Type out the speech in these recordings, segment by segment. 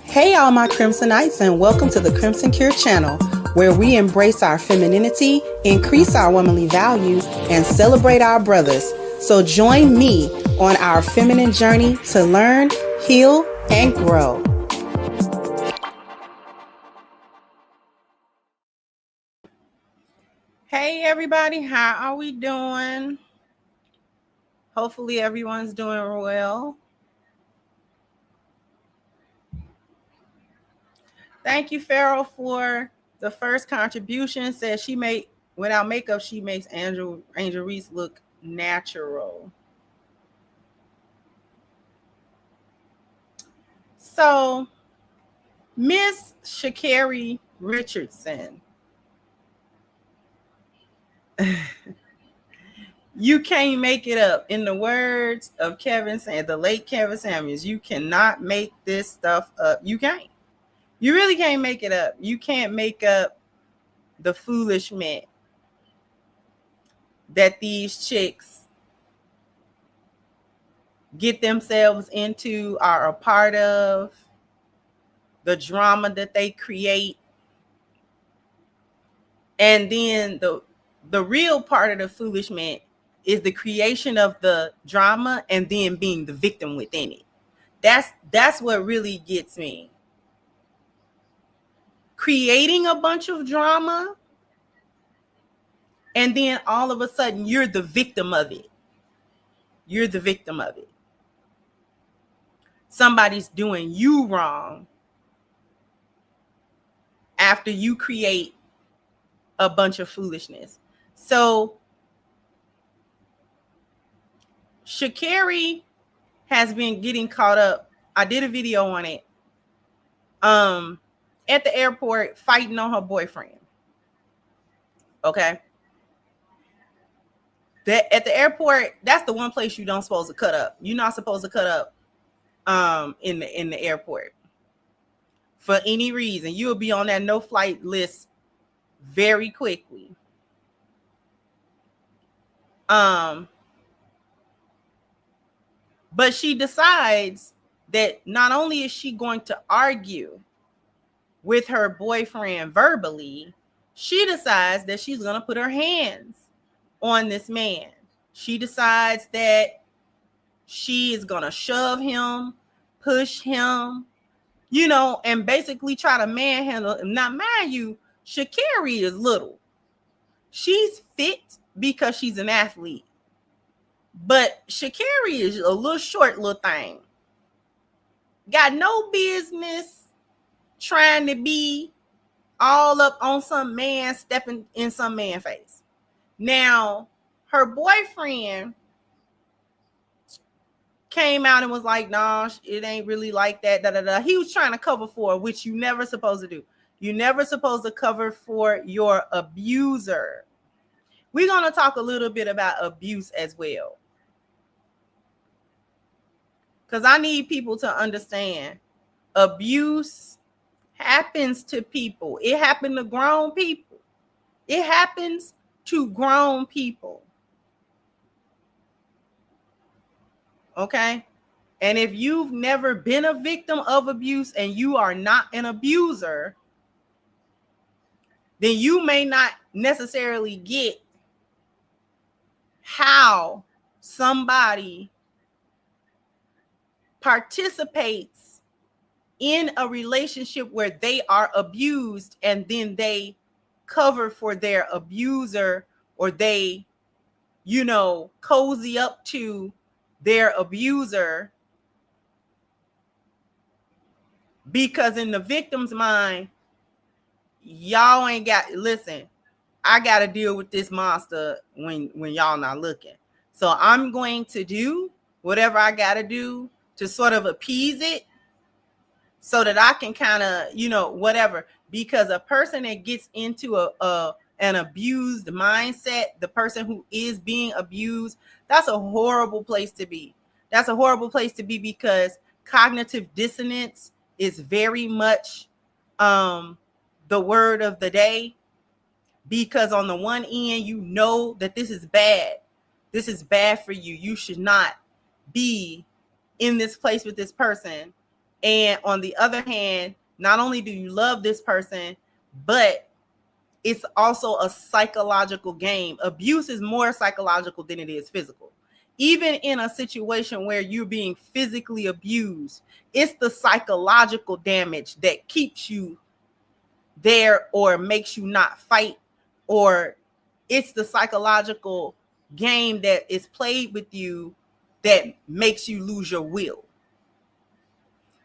Hey, all my Crimsonites, and welcome to the Crimson Cure channel, where we embrace our femininity, increase our womanly value, and celebrate our brothers. So join me on our feminine journey to learn, heal, and grow. Hey, everybody, how are we doing? Hopefully, everyone's doing well. Thank you, Farrell, for the first contribution. Says she made without makeup, she makes Angel Reese look natural. So, Miss Sha'Carri Richardson, you can't make it up. In the words of the late Kevin Samuels, you cannot make this stuff up. You can't. You really can't make it up. You can't make up the foolishness that these chicks get themselves into, are a part of, the drama that they create. And then the real part of the foolishness is the creation of the drama and then being the victim within it. That's what really gets me. Creating a bunch of drama, and then all of a sudden you're the victim of it. You're the victim of it. Somebody's doing you wrong after you create a bunch of foolishness. So Sha'Carri has been getting caught up. I did a video on it. At the airport, fighting on her boyfriend. Okay. At the airport, that's the one place you don't supposed to cut up. You're not supposed to cut up in the airport for any reason. You'll be on that no flight list very quickly. But she decides that not only is she going to argue with her boyfriend verbally, she decides that she's going to put her hands on this man. She decides that she is going to shove him, push him, and basically try to manhandle him. Now, mind you, Sha'Carri is little. She's fit because she's an athlete. But Sha'Carri is a little short little thing. Got no business trying to be all up on some man, stepping in some man face. Now, her boyfriend came out and was like, "Nah, it ain't really like that." Da, da, da. He was trying to cover for her, which you never supposed to do. You're never supposed to cover for your abuser. We're going to talk a little bit about abuse as well, because I need people to understand abuse happens to people. It happened to grown people. It happens to grown people. Okay? And if you've never been a victim of abuse and you are not an abuser, then you may not necessarily get how somebody participates in a relationship where they are abused and then they cover for their abuser, or they, cozy up to their abuser, because in the victim's mind, y'all ain't got, listen, I got to deal with this monster when y'all not looking. So I'm going to do whatever I got to do to sort of appease it, so that I can kind of, whatever. Because a person that gets into an abused mindset, the person who is being abused, that's a horrible place to be. That's a horrible place to be, because cognitive dissonance is very much the word of the day. Because on the one end, you know that this is bad. This is bad for you. You should not be in this place with this person. And on the other hand, not only do you love this person, but it's also a psychological game. Abuse is more psychological than it is physical. Even in a situation where you're being physically abused, it's the psychological damage that keeps you there or makes you not fight, or it's the psychological game that is played with you that makes you lose your will.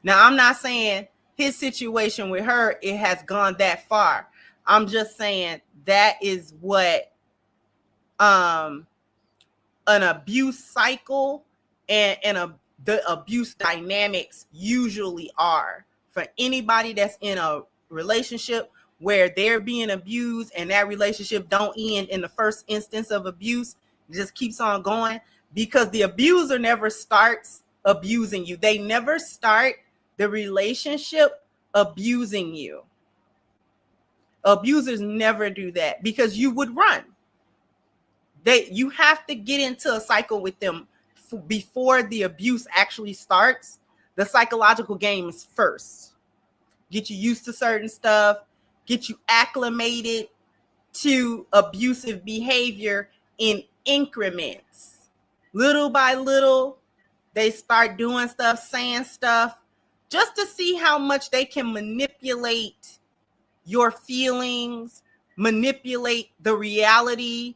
Now, I'm not saying his situation with her, it has gone that far. I'm just saying that is what an abuse cycle and the abuse dynamics usually are for anybody that's in a relationship where they're being abused and that relationship don't end in the first instance of abuse. It just keeps on going because the abuser never starts abusing you. They never start the relationship abusing you. Abusers never do that because you would run. You have to get into a cycle with them before the abuse actually starts. The psychological game is first. Get you used to certain stuff, get you acclimated to abusive behavior in increments. Little by little, they start doing stuff, saying stuff, just to see how much they can manipulate your feelings, manipulate the reality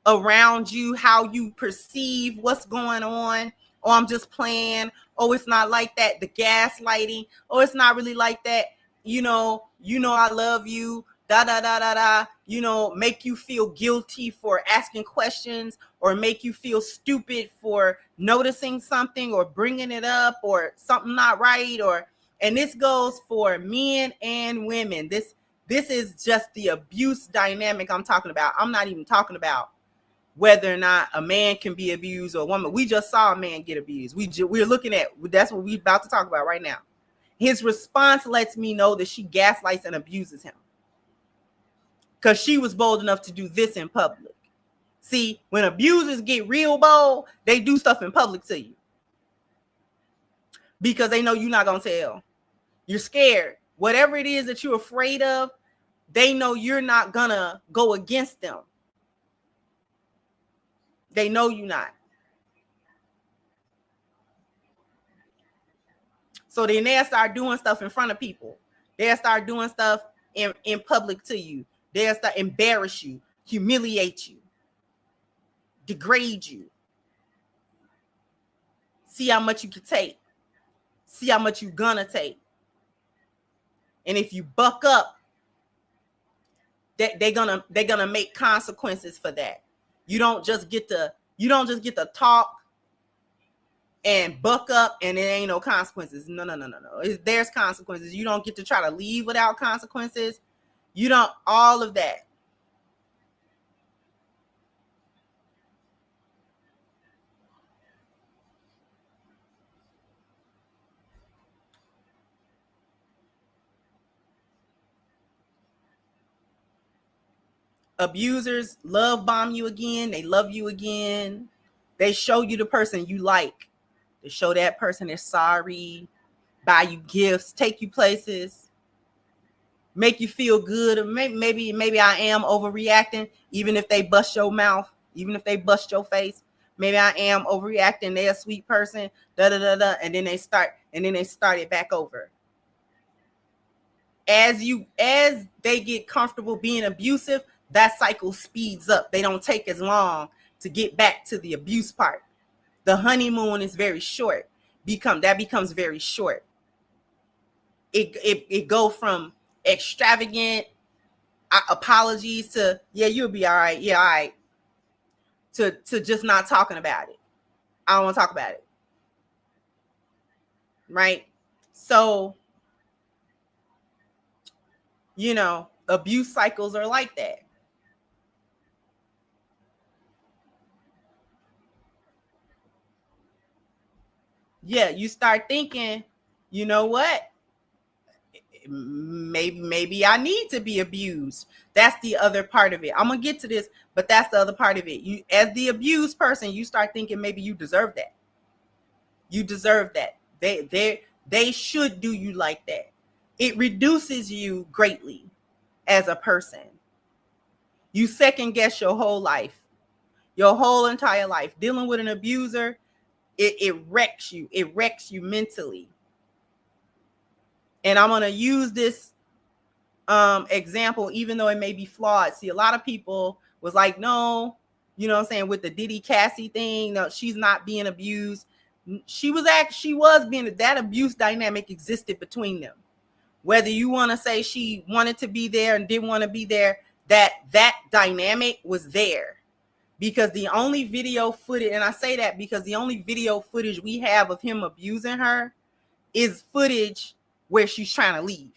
around you, how you perceive what's going on. Oh, I'm just playing. Oh, it's not like that. The gaslighting. Oh, it's not really like that. You know, I love you. Da da da da da. You know, make you feel guilty for asking questions, or make you feel stupid for noticing something or bringing it up, or something not right. And this goes for men and women. This is just the abuse dynamic I'm talking about. I'm not even talking about whether or not a man can be abused or a woman. We just saw a man get abused. We're looking at, that's what we're about to talk about right now. His response lets me know that she gaslights and abuses him because she was bold enough to do this in public. See, when abusers get real bold, they do stuff in public to you because they know you're not going to tell. You're scared. Whatever it is that you're afraid of, they know you're not going to go against them. They know you're not. So then they'll start doing stuff in front of people. They'll start doing stuff in public to you. They'll start embarrass you, humiliate you, degrade you. See how much you can take. See how much you're gonna take. And if you buck up, they're gonna make consequences for that. You don't just get to talk and buck up and there ain't no consequences. No. There's consequences. You don't get to try to leave without consequences. You don't, all of that. Abusers love bomb you again. They love you again. They show you the person you like. They show that person they're sorry, buy you gifts, take you places, make you feel good. Maybe I am overreacting, even if they bust your mouth, even if they bust your face. Maybe I am overreacting. They're a sweet person, and then they start it back over. As they get comfortable being abusive, that cycle speeds up. They don't take as long to get back to the abuse part. The honeymoon is very short. Becomes very short. It go from extravagant apologies to, yeah, you'll be all right. Yeah, all right. To just not talking about it. I don't want to talk about it. Right? So, abuse cycles are like that. Yeah, you start thinking, you know what? Maybe I need to be abused. That's the other part of it. I'm gonna get to this, but that's the other part of it. You, as the abused person, you start thinking maybe you deserve that. You deserve that. they should do you like that. It reduces you greatly as a person. You second guess your whole life, your whole entire life. Dealing with an abuser, it wrecks you. It wrecks you mentally. And I'm going to use this example, even though it may be flawed. See, a lot of people was like, no, you know what I'm saying, with the Diddy Cassie thing, no, she's not being abused. She was being, that abuse dynamic existed between them. Whether you want to say she wanted to be there and didn't want to be there, that dynamic was there. Because the only video footage, and I say that because the only video footage we have of him abusing her is footage where she's trying to leave.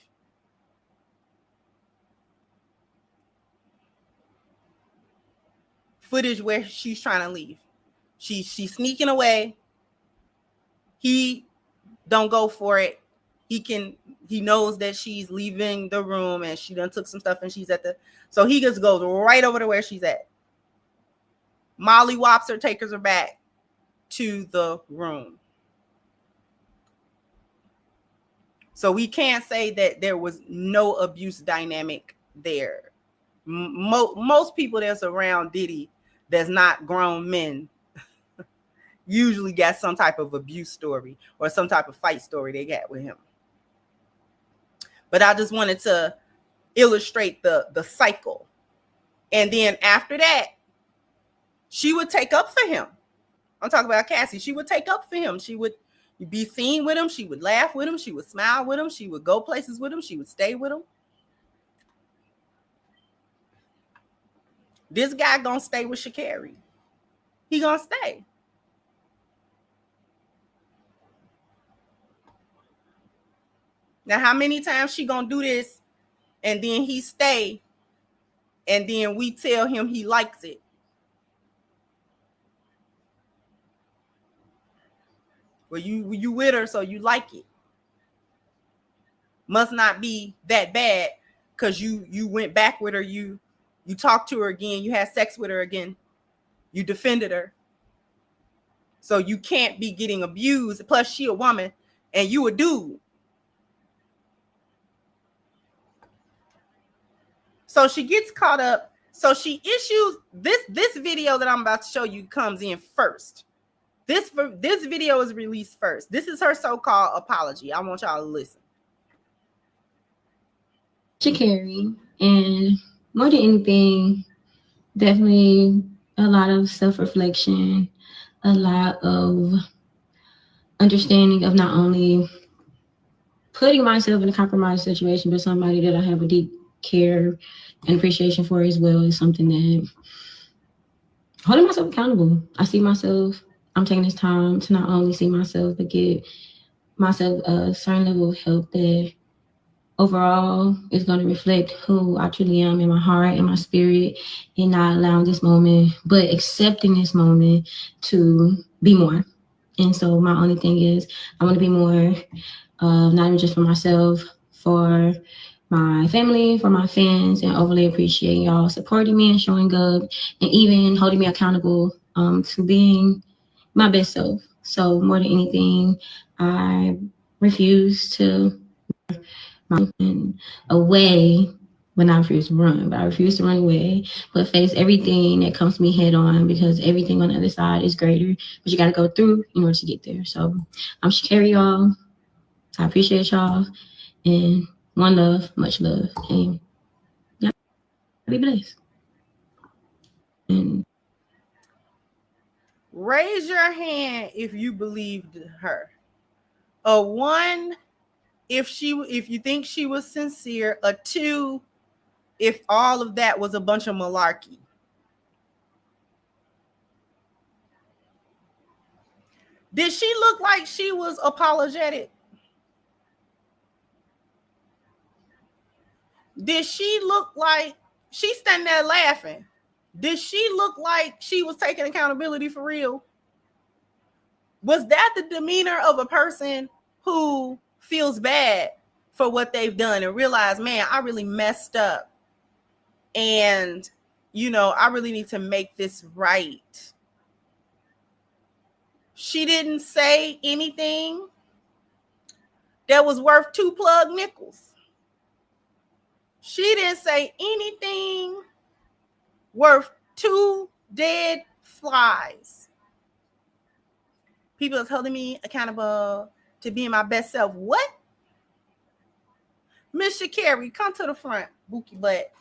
Footage where she's trying to leave. She's sneaking away. He don't go for it. He knows that she's leaving the room and she done took some stuff and she's so he just goes right over to where she's at. Molly whops her, takes her back to the room. So we can't say that there was no abuse dynamic there. Most people that's around Diddy that's not grown men usually got some type of abuse story or some type of fight story they got with him. But I just wanted to illustrate the cycle. And then after that, she would take up for him. I'm talking about Cassie. She would take up for him. She would be seen with him. She would laugh with him. She would smile with him. She would go places with him. She would stay with him. This guy gonna stay with Sha'Carri. He gonna stay. Now, how many times she gonna do this and then he stay and then we tell him he likes it? Well, you with her, so you like it. Must not be that bad because you went back with her, you talked to her again, you had sex with her again, you defended her. So you can't be getting abused. Plus, she a woman and you a dude. So she gets caught up. So she issues this video that I'm about to show you comes in first. This video is released first. This is her so-called apology. I want y'all to listen. Sha'Carri, and more than anything, definitely a lot of self-reflection, a lot of understanding of not only putting myself in a compromised situation, but somebody that I have a deep care and appreciation for as well is something that holding myself accountable. I see myself, I'm taking this time to not only see myself, but give myself a certain level of help that overall is going to reflect who I truly am in my heart and my spirit, and not allowing this moment, but accepting this moment to be more. And so my only thing is I want to be more, not even just for myself, for my family, for my fans, and overly appreciate y'all supporting me and showing up and even holding me accountable to being my best self. So more than anything, I refuse to run away when I refuse to run, but I refuse to run away, but face everything that comes to me head on, because everything on the other side is greater, but you got to go through in order to get there. So I'm Sha'Carri, y'all. I appreciate y'all, and one love, much love, and y'all be blessed. And raise your hand if you believed her. A 1, if you think she was sincere. A 2, if all of that was a bunch of malarkey. Did she look like she was apologetic? Did she look like she standing there laughing? Did she look like she was taking accountability for real? Was that the demeanor of a person who feels bad for what they've done and realize, man, I really messed up, and I really need to make this right? She didn't say anything. that was worth 2 plug nickels. She didn't say anything worth 2 dead flies. People are holding me accountable to being my best self. What? Miss Sha'Carri, come to the front, Bookie butt.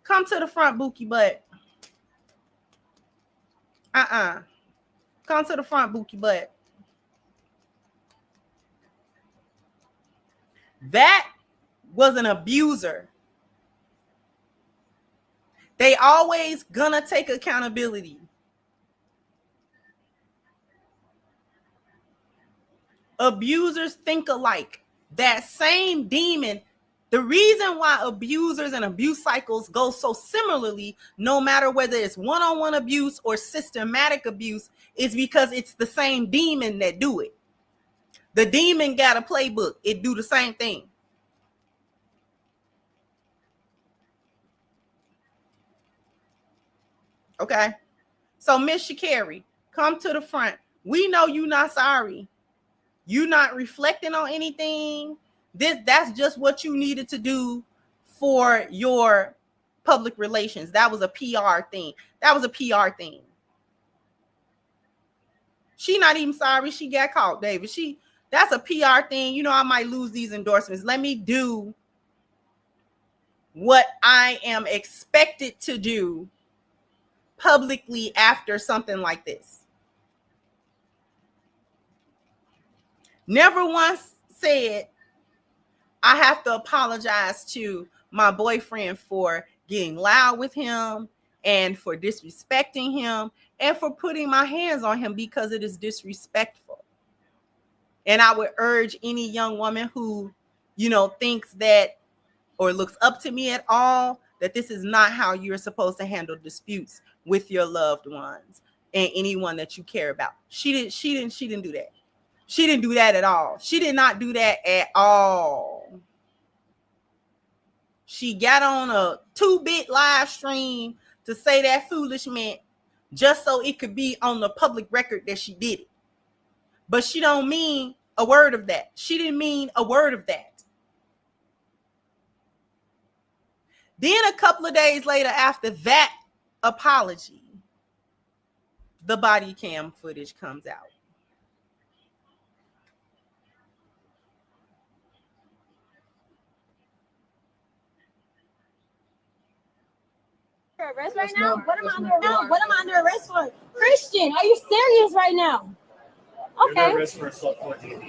Come to the front, Bookie butt. Come to the front, Bookie butt. That was an abuser. They always gonna take accountability. Abusers think alike. That same demon, the reason why abusers and abuse cycles go so similarly, no matter whether it's one-on-one abuse or systematic abuse, is because it's the same demon that do it. The demon got a playbook. It do the same thing. Okay. So Miss Sha'Carri, come to the front. We know you not sorry. You not reflecting on anything. That's just what you needed to do for your public relations. That was a PR thing. She not even sorry she got caught, David. That's a PR thing. You know, I might lose these endorsements. Let me do what I am expected to do publicly after something like this. Never once said I have to apologize to my boyfriend for getting loud with him and for disrespecting him and for putting my hands on him because it is disrespectful. And I would urge any young woman who, you know, thinks that or looks up to me at all, that this is not how you're supposed to handle disputes with your loved ones and anyone that you care about. She didn't do that. She didn't do that at all. She did not do that at all. She got on a 2-bit live stream to say that foolishness just so it could be on the public record that she did it. But she don't mean a word of that. She didn't mean a word of that. Then a couple of days later after that apology, the body cam footage comes out. Arrest right now? What am I under arrest for? Christian, are you serious right now? Okay.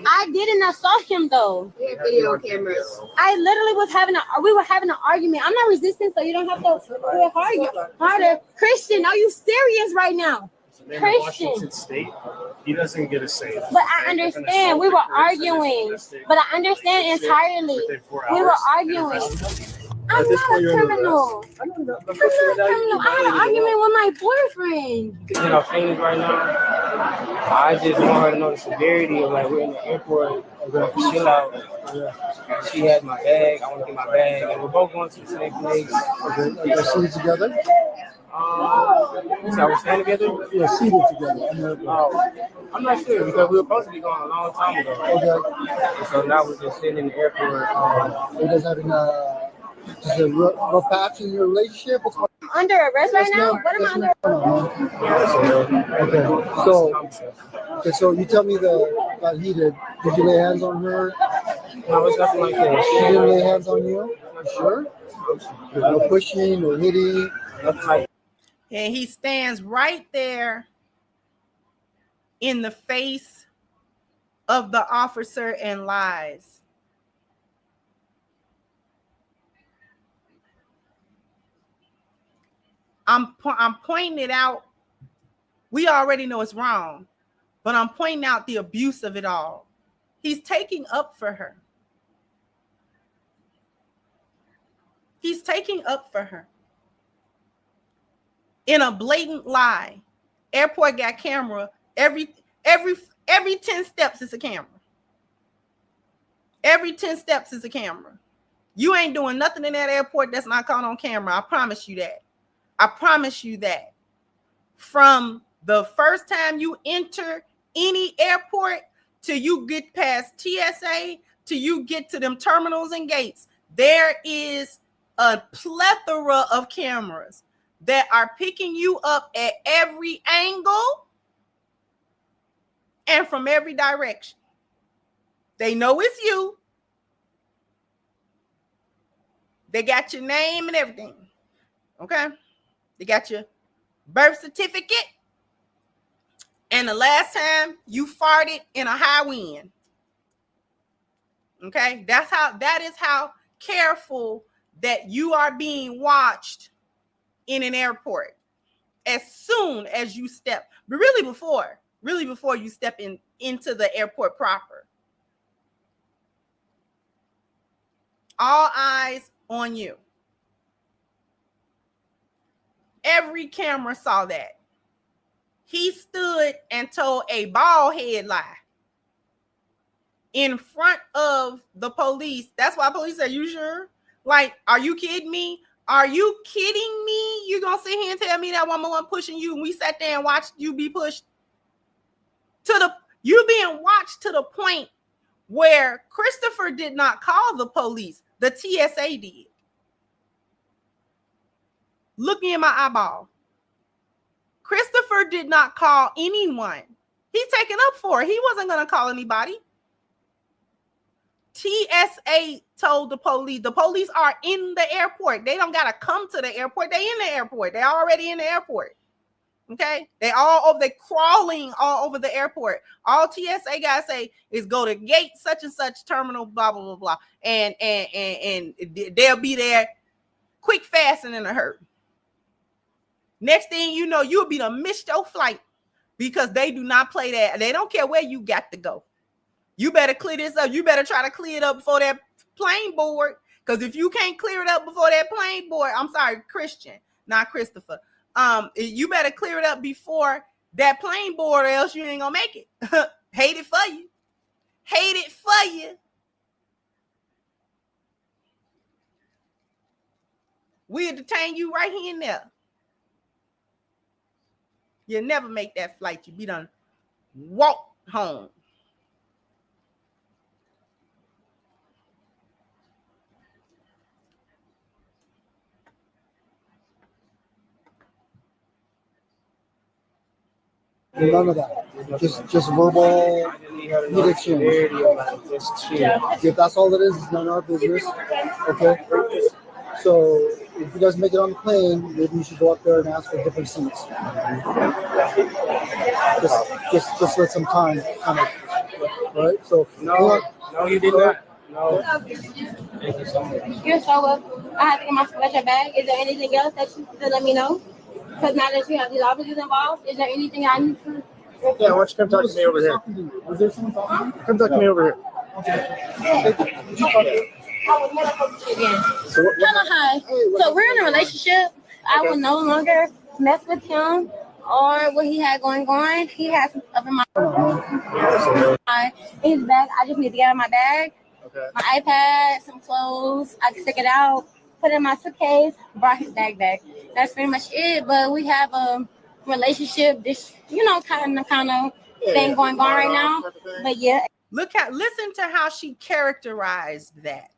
I didn't assault him though. We have video cameras. I literally we were having an argument. I'm not resisting, so you don't have to argue harder. Christian, are you serious right now? Christian. Washington State, he doesn't get a say. But I understand. We were arguing. But I understand entirely. We were arguing. I'm not a criminal. I'm not a criminal. I had an argument with my boyfriend. You know, feelings right now. I just want her to know the severity of like we're in the airport. We're gonna chill out. She has my bag. I want to get my bag, and we're both going to the same place. Okay, are seated together? So we're staying together. Yeah, seated together. I'm not sure because we were supposed to be going a long time ago. Okay. And so now we're just sitting in the airport. You guys having just a rough patch in your relationship? I'm under arrest right now? What am I under arrest? Okay, so you tell me that he did you lay hands on her? No, it's nothing like that. She didn't lay hands on you? You sure? No pushing, no hitting, nothing like that. And he stands right there in the face of the officer and lies. I'm pointing it out. We already know it's wrong, but I'm pointing out the abuse of it all. He's taking up for her. He's taking up for her. In a blatant lie. Airport got camera. Every 10 steps is a camera. Every 10 steps is a camera. You ain't doing nothing in that airport that's not caught on camera. I promise you that. I promise you that. From the first time you enter any airport till you get past TSA, till you get to them terminals and gates, there is a plethora of cameras that are picking you up at every angle and from every direction. They know it's you. They got your name and everything. Okay? They got your birth certificate and the last time you farted in a high wind. Okay? That is how careful that you are being watched in an airport as soon as you step, but really before you step into the airport proper. All eyes on you. Every camera saw that. He stood and told a bald head lie in front of the police. That's why police said, "You sure? Like, are you kidding me? Are you kidding me? You gonna sit here and tell me that woman wasn't pushing you and we sat there and watched you be pushed you being watched to the point where Christopher did not call the police. The TSA did. Look me in my eyeball. Christopher did not call anyone. He's taken up for it. He wasn't going to call anybody. TSA told the police. The police are in the airport. They don't got to come to the airport. They in the airport. They're already in the airport. Okay? They're crawling all over the airport. All TSA guys say is go to gate such and such terminal, blah, blah, blah, blah. And they'll be there quick, fast, and in a hurry. Next thing you know, you'll be to miss your flight because they do not play that. They don't care where you got to go. You better clear this up. You better try to clear it up before that plane board. Because if you can't clear it up before that plane board, I'm sorry, Christian, not Christopher. You better clear it up before that plane board or else you ain't gonna make it. Hate it for you. Hate it for you. We'll detain you right here and there. You'll never make that flight. You'll be done. Walk home. None of that. Just verbal heat exchange. If that's all it is, it's none of our business. Okay. So if you guys make it on the plane, maybe you should go up there and ask for different seats. Just let some time, kind of. Right. So no, you did not. No. Thank you so much. You're so welcome. I have to get my special bag. Is there anything else that you could let me know? Because now that you have these officers involved, is there anything I need to? Yeah, why don't you come talk to me over here? Come talk to me over here. Hello, hi. So we're in a relationship. I will no longer mess with him or what he had going on. He has some stuff in my in his bag. I just need to get out of my bag. Okay. My iPad, some clothes. I can stick it out, put it in my suitcase, brought his bag back. That's pretty much it. But we have a relationship, this, kind of thing going on right now. But yeah. Listen to how she characterized that.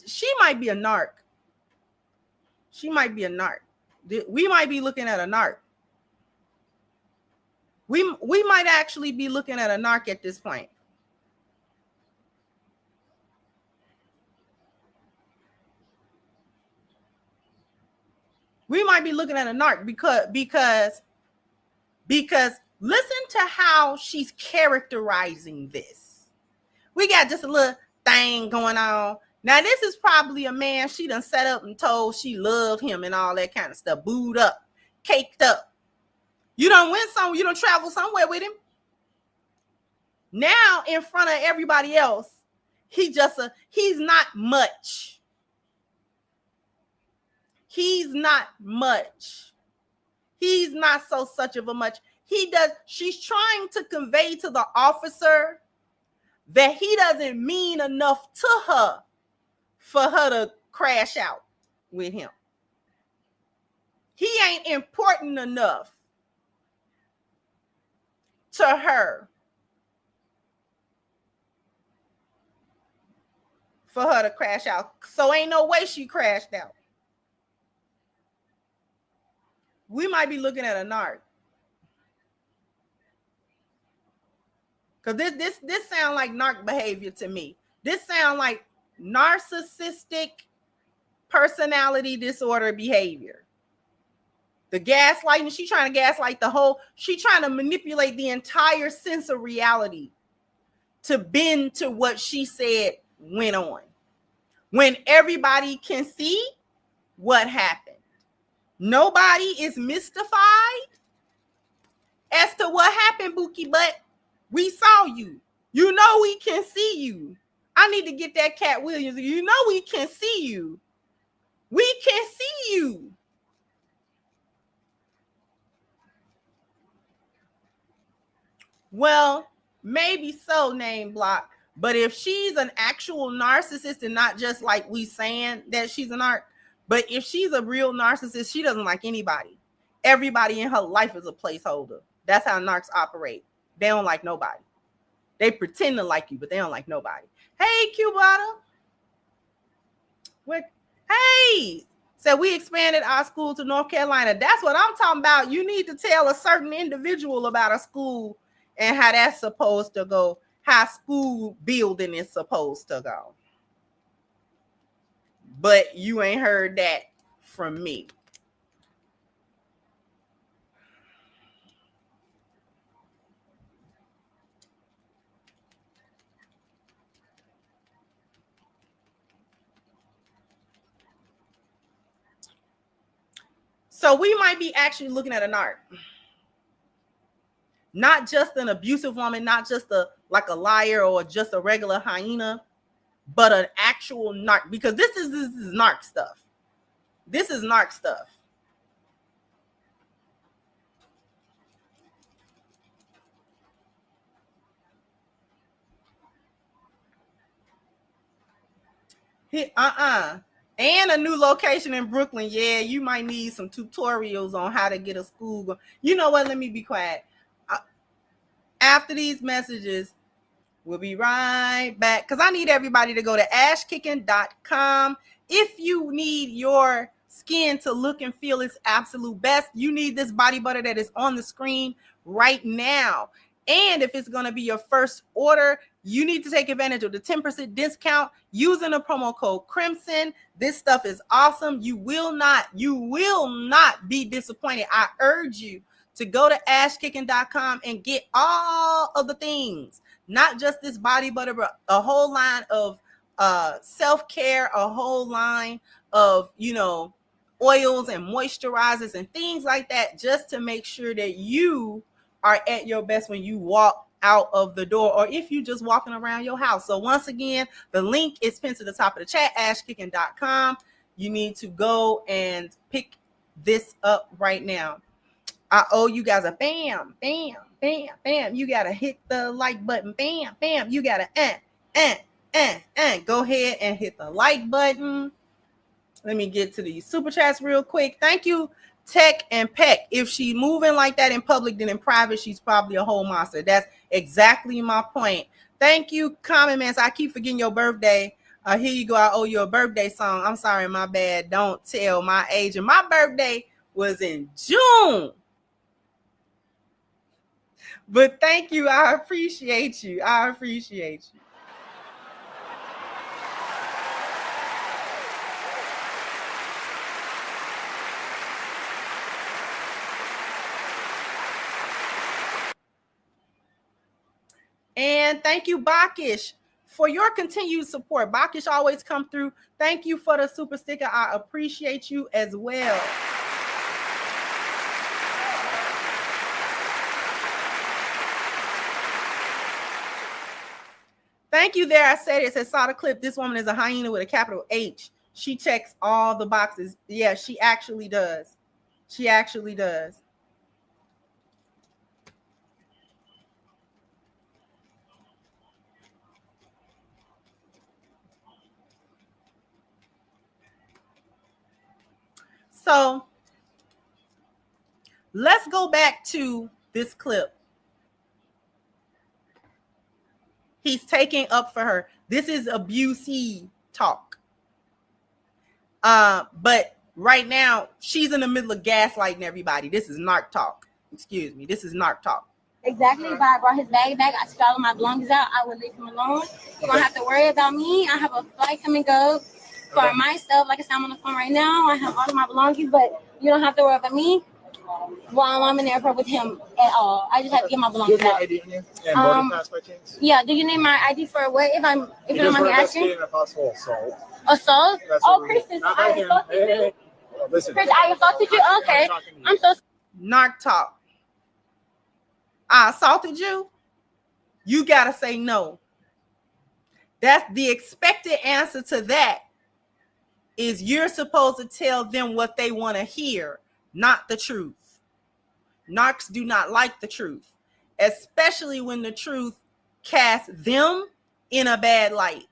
She might be a narc. She might be a narc. We might be looking at a narc. We might actually be looking at a narc at this point. We might be looking at a narc because listen to how she's characterizing this. We got just a little thing going on. Now, this is probably a man she done set up and told she loved him and all that kind of stuff. Booed up, caked up. You done went somewhere, you done travel somewhere with him. Now, in front of everybody else, he's not much. He's not much. He's not such of a much. She's trying to convey to the officer that he doesn't mean enough to her for her to crash out with him. He ain't important enough to her for her to crash out. So ain't no way she crashed out. We might be looking at a narc. Because this sound like narc behavior to me. This sound like narcissistic personality disorder behavior. The gaslighting, she trying to gaslight she trying to manipulate the entire sense of reality to bend to what she said went on. When everybody can see what happened. Nobody is mystified as to what happened, Bookie Butt. We saw you. You know we can see you. I need to get that Cat Williams. You know we can see you. We can see you. Well, maybe so, name block. But if she's an actual narcissist and not just like we saying that she's a narc, but if she's a real narcissist, she doesn't like anybody. Everybody in her life is a placeholder. That's how narcs operate. They don't like nobody. They pretend to like you, but they don't like nobody. Hey, Cubata. Hey, so we expanded our school to North Carolina. That's what I'm talking about. You need to tell a certain individual about a school and how that's supposed to go, how school building is supposed to go. But you ain't heard that from me. So we might be actually looking at a narc. Not just an abusive woman, not just a liar or just a regular hyena, but an actual narc. Because this is narc stuff. This is narc stuff. And a new location in Brooklyn. Yeah, you might need some tutorials on how to get a school. You know what? Let me be quiet. After these messages, we'll be right back because I need everybody to go to ashkicking.com. If you need your skin to look and feel its absolute best, you need this body butter that is on the screen right now. And if it's going to be your first order, you need to take advantage of the 10% discount using the promo code Crimson. This stuff is awesome. You will not be disappointed. I urge you to go to ashkicking.com and get all of the things, not just this body butter, but a whole line of self-care, a whole line of, oils and moisturizers and things like that, just to make sure that you are at your best when you walk out of the door, or if you're just walking around your house. So once again, the link is pinned to the top of the chat, ashkicking.com. You need to go and pick this up right now. I owe you guys a bam, bam, bam, bam. You got to hit the like button. Bam, bam. You got to go ahead and hit the like button. Let me get to these super chats real quick. Thank you, Tech and Peck. If she's moving like that in public, then in private, she's probably a whole monster. That's exactly my point. Thank you, Common Man. So I keep forgetting your birthday. Here you go. I owe you a birthday song. I'm sorry, my bad. Don't tell my age. And my birthday was in June. But thank you. I appreciate you. And thank you, Bakish, for your continued support. Bakish always come through. Thank you for the super sticker. I appreciate you as well. Thank you there. I said it. Said, saw the clip. This woman is a hyena with a capital H. She checks all the boxes. Yeah, she actually does. She actually does. So Let's go back to this clip. He's taking up for her. This is abusey talk. But right now, she's in the middle of gaslighting everybody. This is narc talk. Excuse me. This is narc talk. Exactly, but I brought his bag back. I took all of my belongings out. I would leave him alone. You don't have to worry about me. I have a flight coming up for myself. Like I said, I'm on the phone right now. I have all of my belongings, but you don't have to worry about me while I'm in the airport with him at all. I just have to get my belongings out. ID on you? And boarding pass by chance? Yeah. Do you need my ID for what? If you don't mind me asking. A possible assault. Assault? Oh, Kristen, so I assaulted you. Listen. Chris, I assaulted you. Okay. I'm so. Narc talk. I assaulted you. You gotta say no. That's the expected answer to that. Is you're supposed to tell them what they want to hear, not the truth. Narcs do not like the truth, especially when the truth casts them in a bad light.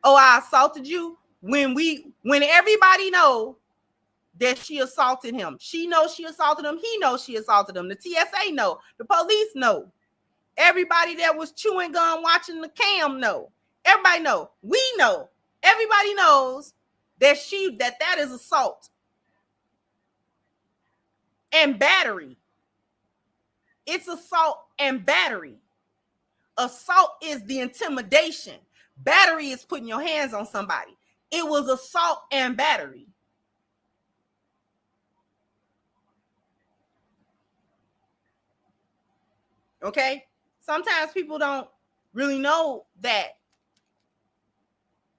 Oh, I assaulted you when everybody know that she assaulted him. She knows she assaulted him. He knows she assaulted him. The TSA know. The police know. Everybody that was chewing gum watching the cam know. Everybody know. We know. Everybody knows that that is assault and battery. It's assault and battery. Assault is the intimidation. Battery is putting your hands on somebody. It was assault and battery. Okay? Sometimes people don't really know that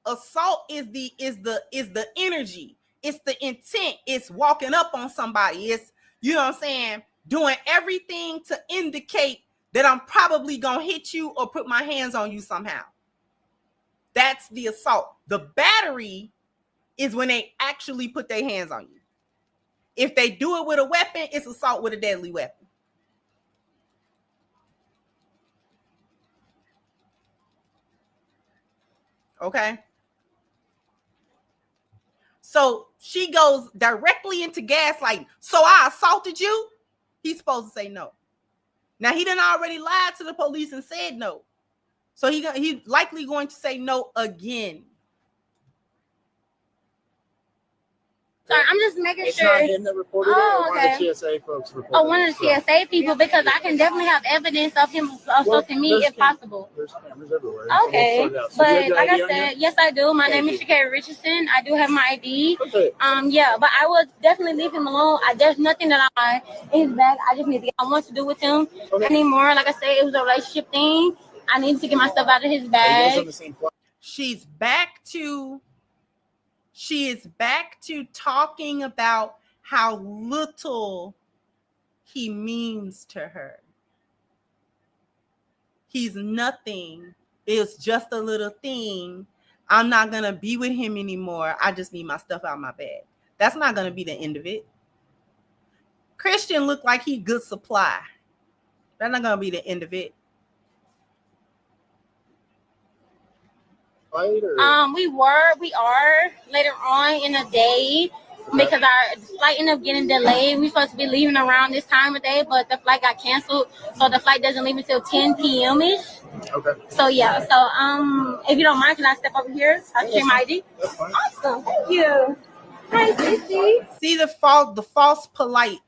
assault is the energy. It's the intent. It's walking up on somebody. It's, you know what I'm saying, doing everything to indicate that I'm probably going to hit you or put my hands on you somehow. That's the assault. The battery is when they actually put their hands on you. If they do it with a weapon, it's assault with a deadly weapon. Okay. So she goes directly into gaslighting. So I assaulted you? He's supposed to say no. Now he done already lied to the police and said no. So he's likely going to say no again. Sorry, I'm just making it's sure. It's not him that reported it, or one of the TSA folks reported it. Oh, one of the TSA people, because I can definitely have evidence of him assaulting me if possible. There's cameras everywhere. Okay, but like I said, yes, I do. My name is Sha'Carri Richardson. I do have my ID. Okay. Yeah, but I would definitely leave him alone. There's nothing that I in his bag. I just need to get I want to do with him anymore. Like I said, it was a relationship thing. I need to get my stuff out of his bag. She is back to talking about how little he means to her. He's nothing. It's just a little thing. I'm not going to be with him anymore. I just need my stuff out of my bag. That's not going to be the end of it. Christian looked like he good supply. That's not going to be the end of it. We are later on in the day because our flight ended up getting delayed. We supposed to be leaving around this time of day, but the flight got canceled, so the flight doesn't leave until 10 p.m. ish. Okay. So yeah, if you don't mind, can I step over here? I'll share my ID. That's fine. Awesome, thank you. Hi, Sissy. See the false polite.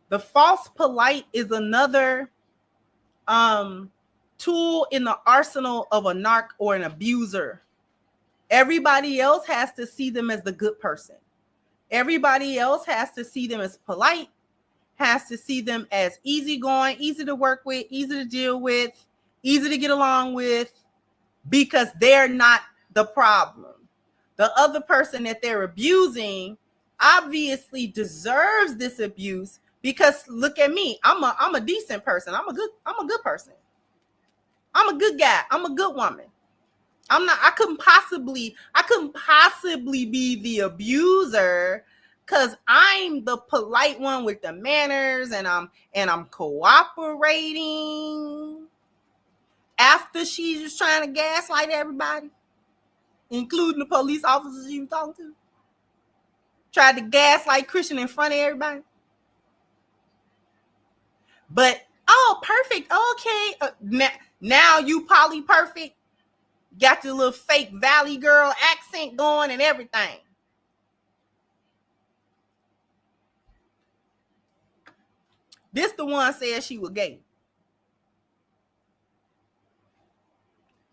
The false polite is another tool in the arsenal of a narc or an abuser. Everybody else has to see them as the good person. Everybody else has to see them as polite, has to see them as easygoing, easy to work with, easy to deal with, easy to get along with, because they're not the problem. The other person that they're abusing obviously deserves this abuse because look at me. I'm a decent person. I'm a good person. I'm a good guy. I'm a good woman. I couldn't possibly be the abuser because I'm the polite one with the manners and I'm cooperating after she's just trying to gaslight everybody, including the police officers you talking to. Tried to gaslight Christian in front of everybody. But, oh, perfect. Okay. Now you poly perfect. Got your little fake Valley girl accent going and everything. This the one said she was gay.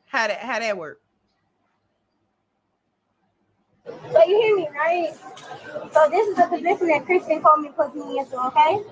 How that work? So you hear me, right? So this is the position that Christian told me put me into, okay?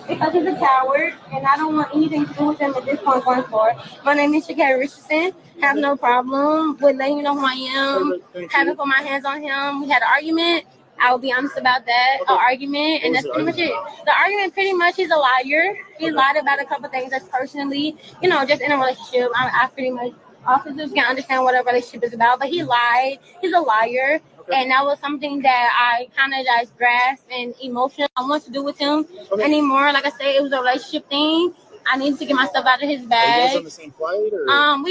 Because he's a coward, and I don't want anything to do with him at this point going forward. My name is Sha'Carri Richardson. Have no problem with letting you know who I am. Haven't put my hands on him. We had an argument. I will be honest about that. An argument, and that's pretty much it. The argument, pretty much, he's a liar. He lied about a couple things that's personally, just in a relationship. I pretty much, officers can understand what a relationship is about, but he lied. He's a liar. Okay. And that was something that I kind of just grasped and emotional. I want to do with him anymore. Like I said, it was a relationship thing. I need to get my stuff out of his bag. Are you guys on the same flight? Or?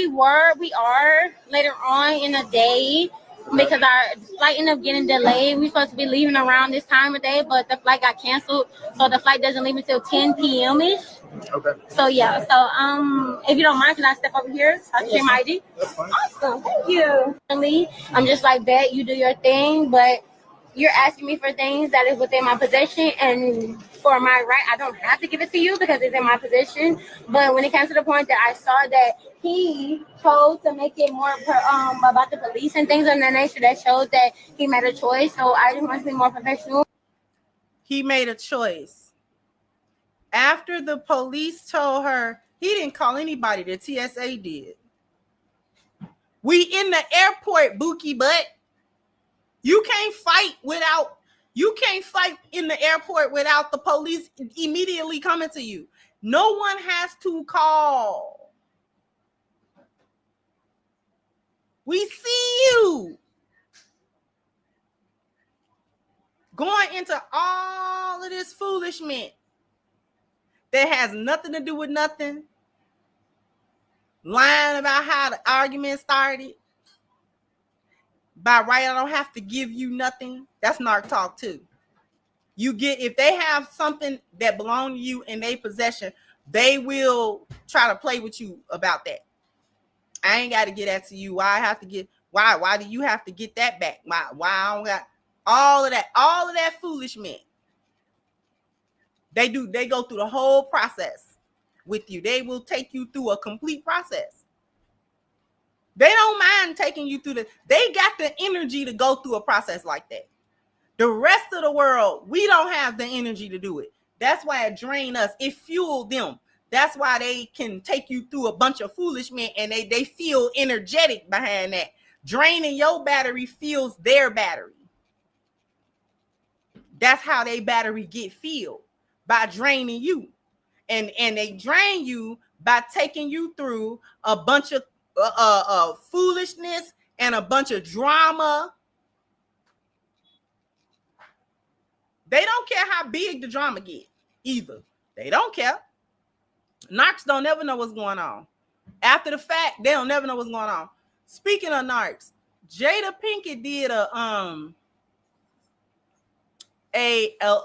We are later on in the day. Because our flight ended up getting delayed. We were supposed to be leaving around this time of day, but the flight got canceled. So the flight doesn't leave until 10 p.m.-ish. Okay. So, yeah. So, if you don't mind, can I step over here? I'll share my ID. That's fine. Awesome. Thank you. I'm just like, bet you do your thing, but you're asking me for things that is within my possession, and for my right, I don't have to give it to you because it's in my possession. But when it comes to the point that I saw that he chose to make it more about the police and things of that nature, that shows that he made a choice. So I just want to be more professional. He made a choice. After the police told her, he didn't call anybody, the TSA did. We in the airport, Bookie butt. You can't fight in the airport without the police immediately coming to you. No one has to call. We see you going into all of this foolishness that has nothing to do with nothing. Lying about how the argument started. By right, I don't have to give you nothing. That's narc talk too. If they have something that belongs to you in their possession, they will try to play with you about that. I ain't got to get that to you. Why do you have to get that back? Why I don't got all of that foolishness. They go through the whole process with you. They will take you through a complete process. They don't mind taking you through they got the energy to go through a process like that. The rest of the world, we don't have the energy to do it. That's why it drains us. It fuels them. That's why they can take you through a bunch of foolishness and they feel energetic behind that. Draining your battery fuels their battery. That's how they battery get filled, by draining you. And they drain you by taking you through a bunch of foolishness and a bunch of drama. They don't care how big the drama get either. They don't care. Narcs don't never know what's going on. After the fact, they don't never know what's going on. Speaking of narcs, Jada Pinkett did a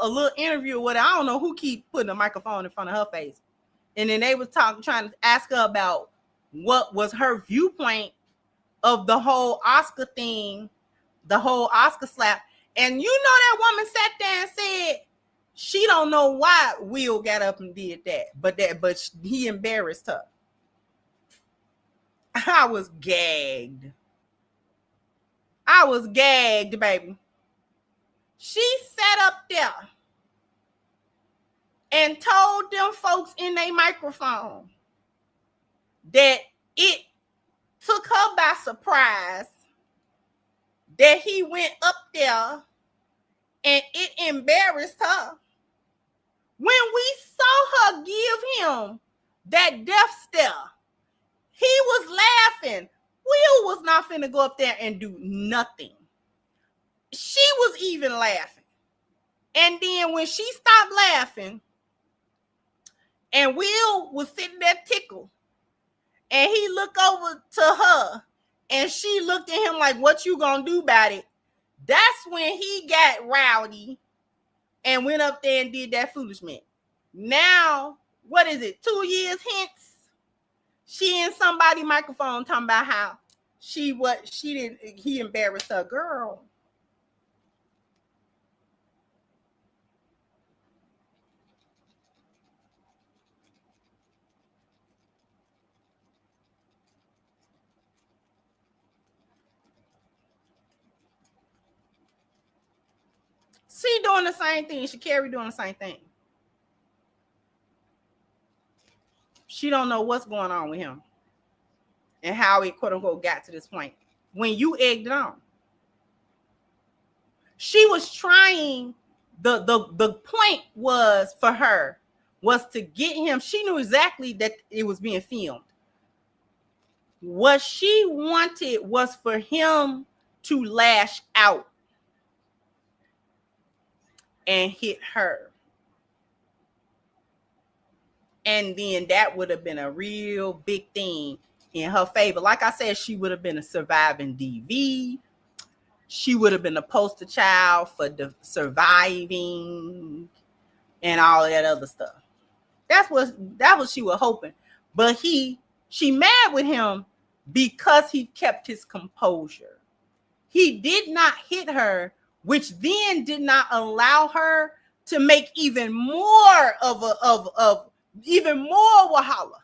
little interview with her. I don't know who keep putting a microphone in front of her face. And then they was trying to ask her about what was her viewpoint of the whole Oscar thing, the whole Oscar slap. And you know that woman sat there and said she don't know why Will got up and did that, but he embarrassed her. I was gagged, baby. She sat up there and told them folks in their microphone that it took her by surprise that he went up there and it embarrassed her. When we saw her give him that death stare, he was laughing. Will was not finna go up there and do nothing. She was even laughing. And then when she stopped laughing and Will was sitting there tickled, and he looked over to her and she looked at him like, what you gonna do about it? That's when he got rowdy and went up there and did that foolishness. Now, what is it? 2 years hence, she in somebody's microphone talking about how he embarrassed her. Girl. She doing the same thing. Sha'Carri doing the same thing. She don't know what's going on with him and how it quote unquote got to this point. When you egged it on, she was trying. The point was for her was to get him. She knew exactly that it was being filmed. What she wanted was for him to lash out and hit her. And then that would have been a real big thing in her favor. Like I said, she would have been a surviving DV. She would have been a poster child for the surviving and all that other stuff. That was she was hoping. But she mad with him because he kept his composure. He did not hit her, which then did not allow her to make even more of even more wahala.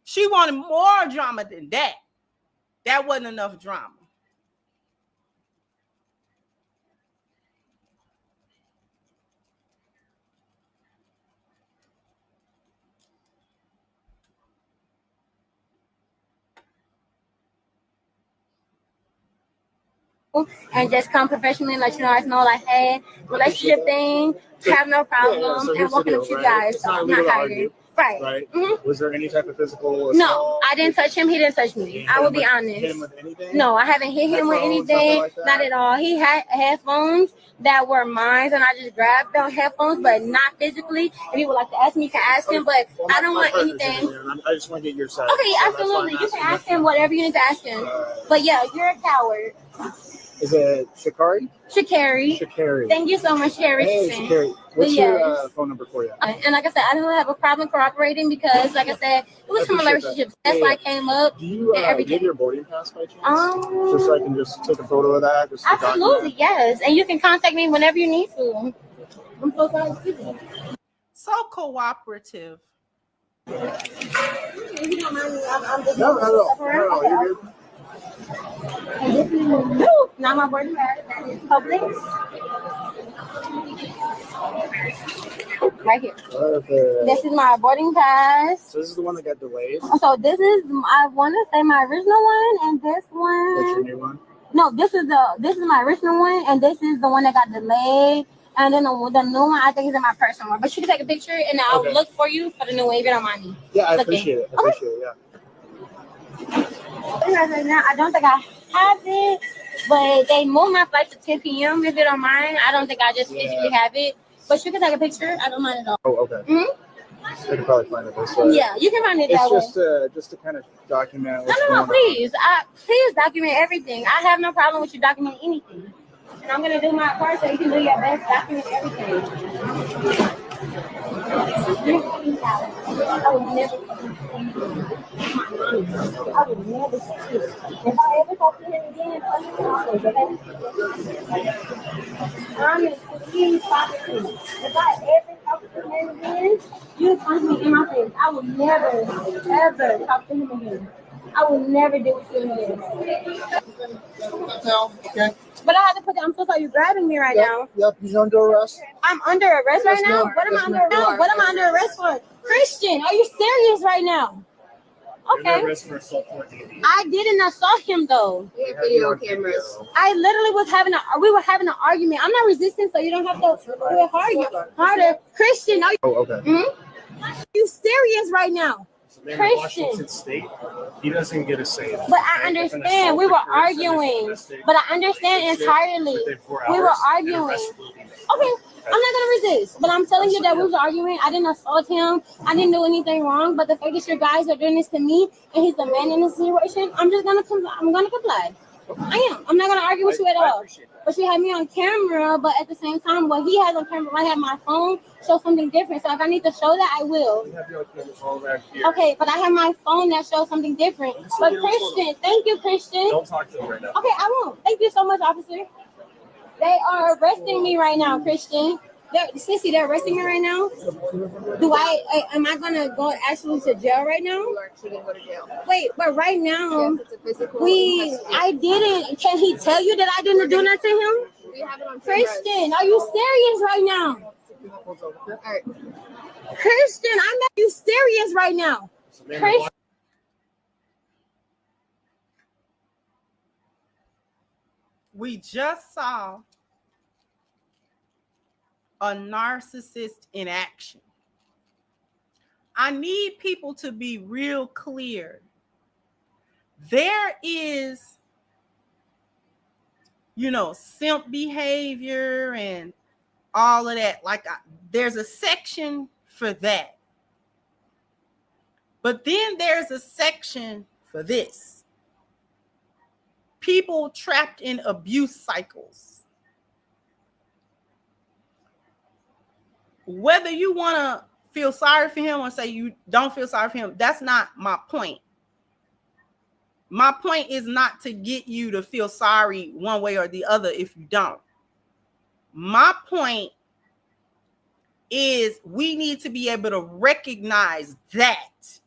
She wanted more drama than that. That wasn't enough drama. And just come professionally and let you know, like, hey, relationship thing, have no problem, so and walking up to you guys. It's not I'm legal not to hiding. argue, Right. right? Mm-hmm. Was there any type of physical assault? No, I didn't touch him. He didn't touch me. I will be honest. Hit him with anything? No, I haven't hit him with Headphones, anything. like that? Not at all. He had headphones that were mine, and I just grabbed the headphones, but not physically. If you would like to ask me, you can ask him, but I don't want anything. I just want to get your side. Okay, absolutely. You can ask him whatever you need to ask him. But yeah, you're a coward. Is it Sha'Carri? Sha'Carri. Sha'Carri. Thank you so much, Sherry. Hey, Sha'Carri. What's your phone number for you? And like I said, I don't have a problem cooperating because, like I said, it was from a relationship. That's why I came up. Do you give your boarding pass by chance? Just so I can just take a photo of that. Just absolutely, yes. And you can contact me whenever you need to. I'm so glad to see you. So cooperative. If you don't mind me, I'm just No, you're good. And this is not my boarding pass. That is public. Right here. Perfect. This is my boarding pass. So this is the one that got delayed? So this is, I want to say my original one, and this one. That's your new one? No, this is my original one, and this is the one that got delayed. And then the new one, I think, is in my personal one. But you can take a picture, and I'll look for you for the new one if you don't mind me. Yeah, I appreciate it. Yeah. Right now, I don't think I have it, but they moved my flight to 10 p.m. If you don't mind, I don't think I just physically have it. But you can take a picture. I don't mind at all. Oh, okay. Mm-hmm. They can probably find it this way. Yeah, you can find it that way. It's just to kind of document. No, please. Please document everything. I have no problem with you documenting anything. And I'm going to do my part so you can do your best, document everything. I would never say it. If I ever talk to him again, please talk to me. If I ever talk to him again, you punch me in my face. I will never, ever talk to him again. I will never do what you again. Okay. But I have to put I'm so sorry, you're grabbing me right now. Yep, he's under arrest. I'm under arrest right now? What am I under arrest for? What am I under arrest for? Christian, are you serious right now? Okay. Under arrest for assault for DV. I didn't assault him though. We have video cameras. I literally we were having an argument. I'm not resisting, so you don't have to do it harder. Christian, are you okay. Mm-hmm? Are you serious right now? Christian. Washington State, he doesn't get a say. But I understand. We were arguing. But I understand entirely. We were arguing. Okay, I'm not gonna resist. But I'm telling you that we were arguing. I didn't assault him. I didn't do anything wrong. But the fact that your guys are doing this to me and he's the man in this situation, I'm gonna comply. I am. I'm not gonna argue with you at all. but she had me on camera. But at the same time, what he has on camera, I have my phone, show something different. So if I need to show that, I will. We have your phone back here. Okay, but I have my phone that shows something different. But Christian, thank you, Christian. Don't talk to him right now. Okay, I won't. Thank you so much, officer. They are arresting me right now, Christian. They're arresting me right now. Am I gonna go actually to jail right now? You are actually gonna go to jail. Wait, but right now, Yes, it's a physical I didn't. Can he tell you that I didn't do that to him? We have it on Christian, are you serious right now? All right. Christian, I'm at you serious right now. Christian. We just saw a narcissist in action. I need people to be real clear. There is, simp behavior and all of that. There's a section for that. But then there's a section for this. People trapped in abuse cycles. Whether you want to feel sorry for him or say you don't feel sorry for him, that's not my point. My point is not to get you to feel sorry one way or the other if you don't. My point is we need to be able to recognize that.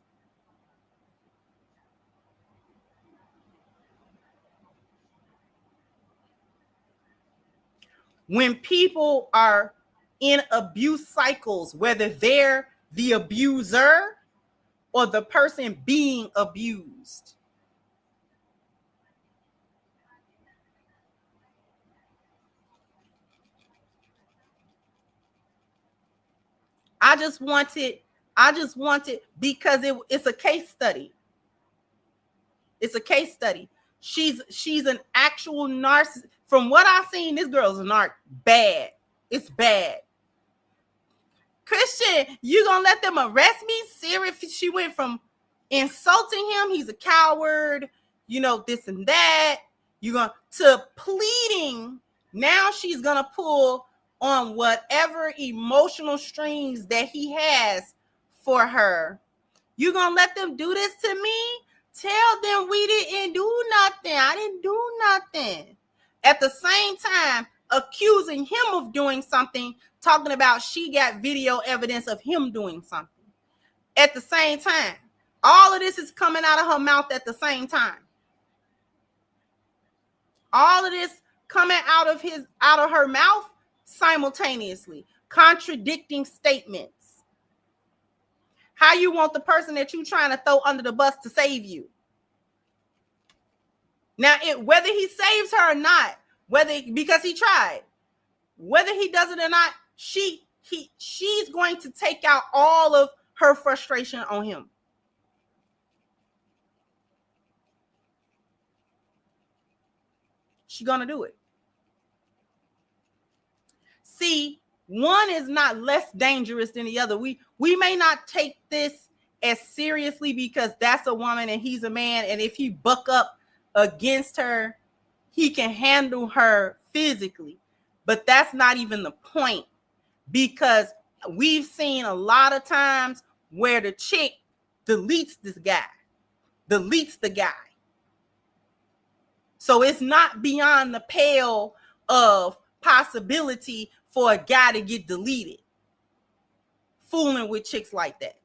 When people are in abuse cycles, whether they're the abuser or the person being abused. I just wanted because it's a case study. It's a case study. She's an actual narcissist. From what I've seen, this girl's a narc. Bad. It's bad. Christian, you gonna let them arrest me? Serious? She went from insulting him, he's a coward, this and that. To pleading. Now she's gonna pull on whatever emotional strings that he has for her. You gonna let them do this to me? Tell them we didn't do nothing. I didn't do nothing. At the same time, accusing him of doing something, talking about she got video evidence of him doing something. At the same time, all of this is coming out of her mouth at the same time. All of this coming out of her mouth simultaneously, contradicting statements. How you want the person that you're trying to throw under the bus to save you? Now, whether he saves her or not, because he tried, whether he does it or not, she's going to take out all of her frustration on him. She's gonna do it. See, one is not less dangerous than the other. We may not take this as seriously because that's a woman and he's a man, and if he buck up against her, he can handle her physically. But that's not even the point, because we've seen a lot of times where the chick deletes the guy. So it's not beyond the pale of possibility for a guy to get deleted, fooling with chicks like that.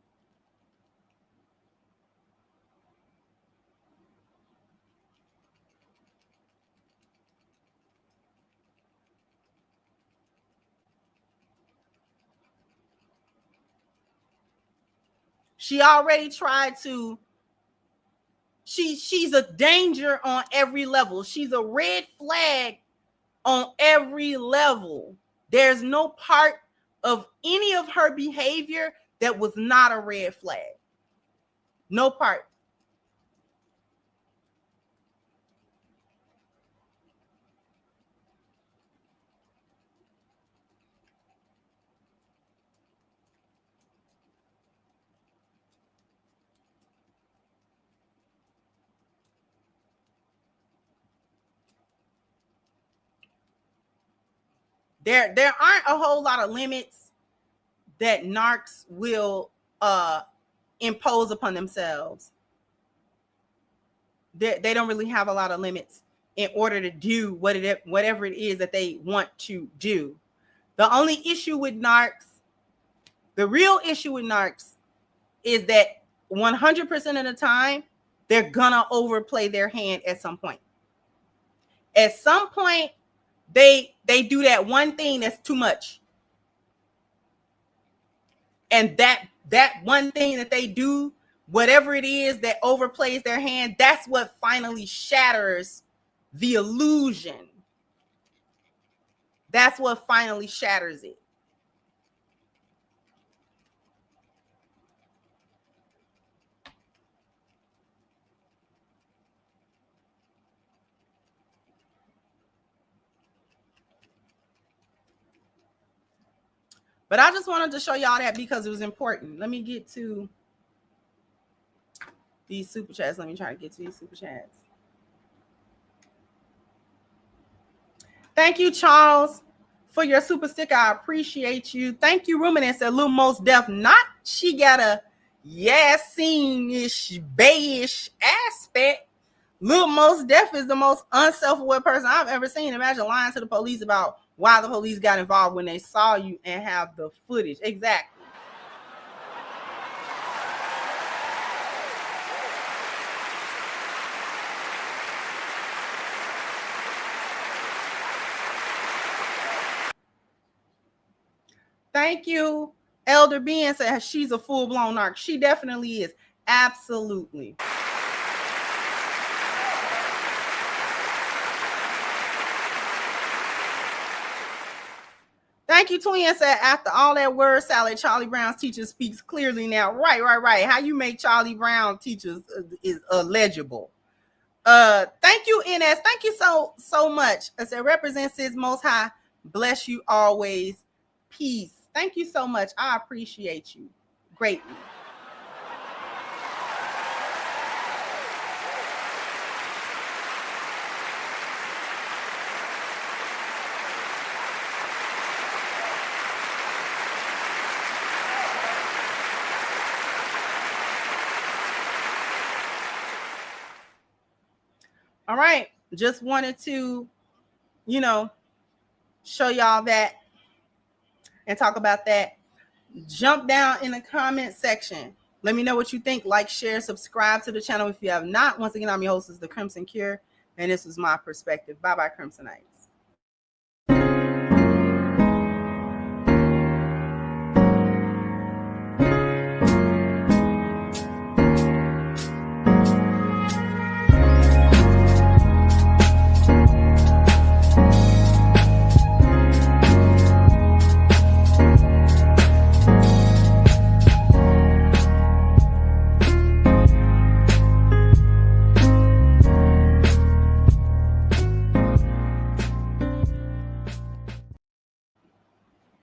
She already tried to. She's a danger on every level. She's a red flag on every level. There's no part of any of her behavior that was not a red flag. No part. There aren't a whole lot of limits that narcs will impose upon themselves. They don't really have a lot of limits in order to do whatever it is that they want to do. The only issue with narcs, the real issue with narcs, is that 100% of the time, they're gonna overplay their hand at some point. At some point, they do that one thing that's too much. And that one thing that they do, whatever it is that overplays their hand, that's what finally shatters the illusion. That's what finally shatters it. But I just wanted to show y'all that because it was important. Let me get to these super chats. Let me try to get to these super chats. Thank you, Charles, for your super sticker. I appreciate you. Thank you, Ruminant. Said Lil Most Def. Not she got a Yassine-ish, bayish aspect. Lil Most Def is the most unself-aware person I've ever seen. Imagine lying to the police about why the police got involved when they saw you and have the footage. Exactly. Thank you. Elder Ben says she's a full-blown narc. She definitely is. Absolutely. Thank you, Twin. Said after all that word salad, Charlie Brown's teacher speaks clearly now. Right. How you make Charlie Brown teachers is legible. Thank you, NS. Thank you so much. I said represents His Most High. Bless you always. Peace. Thank you so much. I appreciate you greatly. All right. Just wanted to, show y'all that and talk about that. Jump down in the comment section. Let me know what you think. Like, share, subscribe to the channel if you have not. Once again, I'm your host, The Crimson Cure, and this is my perspective. Bye-bye, Crimsonite.